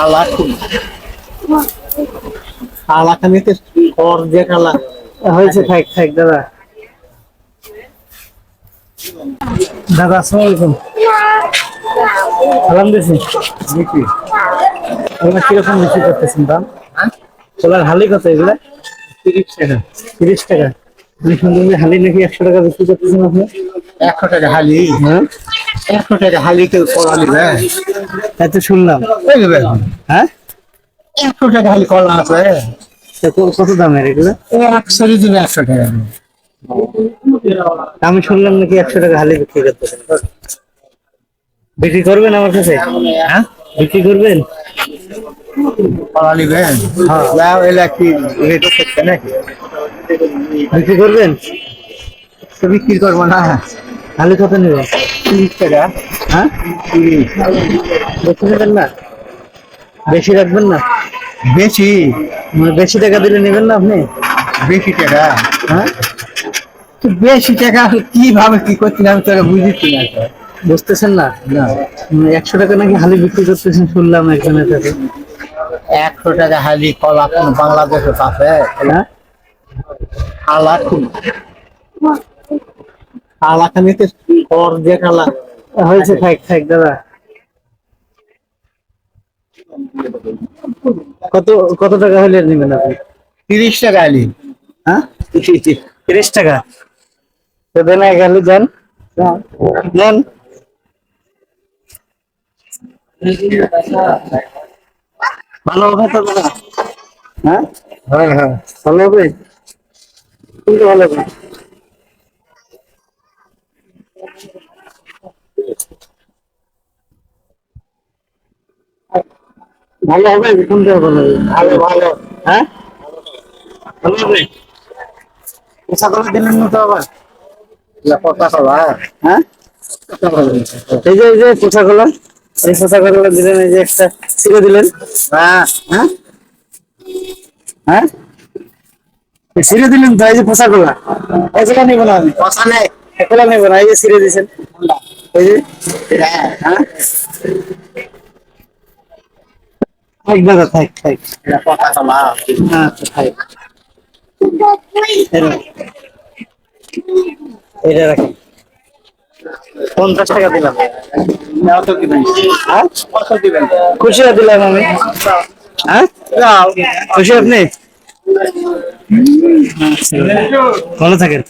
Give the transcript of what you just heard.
আলাকুন আলাকানিতে কর যে খালা হয়েছে। থাক থাক দাদা। দাদা আসসালামু আলাইকুম। সালাম দিছি নাকি? আপনারা কিরকম বিক্রি করতেছেন দাম? কলার হালি কত এগুলা? 30 টাকা। 30 টাকা। আমি শুনলাম যে হালি নাকি 100 টাকা বিক্রি করতেছেন আপনি? 100 টাকা হালি? হ্যাঁ, 100 টাকা হালিতে কলা নিবে? এত শুনলাম। হ্যাঁ, 100 টাকা হালি কলা আছে। কত দামের এগুলো? 100 টাকা। আমি শুনলাম নাকি 100 টাকা হালি বিক্রি করতেছেন। বিক্রি করবেন আমার কাছে? হ্যাঁ, বিক্রি করবেন? কলা নিবেন? হ্যাঁ, এলা কি রেট হচ্ছে নাকি? বিক্রি করবেন? তো বিক্রি করবো না। হালি কত নেবেন? 30 টাকা। হ্যাঁ, 30। বেশি নেবেন না? বেশি রাখবেন না? বেশি মানে বেশি টাকা দিলে নেবেন না আপনি? বেশি টাকা? হ্যাঁ, বেশি টাকা কিভাবে কি করছেন আমি তো বুঝতেছি না। বুঝতেছেন না? না। 100 টাকা নাকি হালি বিক্রি করতেছেন শুনলাম একজনের কাছে। 100 টাকা হালি কলা কোন বাংলাদেশে আছে? হ্যাঁ, আলাকুন আলাকানিতে কর যে খালা হয়েছে। থাক থাক দাদা। কত কত টাকা হলে নেবেন আপনি? 30 টাকা হালি। হ্যাঁ, 30 টাকা। তো দেন এক হালি দেন। দেন। ভালো হবে তো দাদা? হ্যাঁ হ্যাঁ হ্যাঁ, ভালো হবে কিন্তু ভালো হবে। ভালো হবে কোনটা ভালো হবে? ভালো ভালো। হ্যাঁ, ভালো হবে। পোশাক করে দিলেন না তো আবার? পচা কলা? হ্যাঁ, এই যে পোশাক কলা, এই পোশাক কলা দিলেন, এই যে একটা ছিঁড়ে দিলেন। হ্যাঁ হ্যাঁ হ্যাঁ, ছিঁড়ে দিলেন তো। এই যে পোশাক কলা, এগুলা নেবো না আমি। পচা নেই, এগুলা নেবো না। এই যে ছিঁড়ে দিয়েছেন, এই যে। হ্যাঁ হ্যাঁ, থাক দাদা, থাক থাক। পচা কলা? হ্যাঁ থাক। এটা রাখেন। 50 টাকা দিলাম। হ্যাঁ? খুশি হয়ে দিলাম আমি। হ্যাঁ, খুশি আপনি? ভালো থাকেন।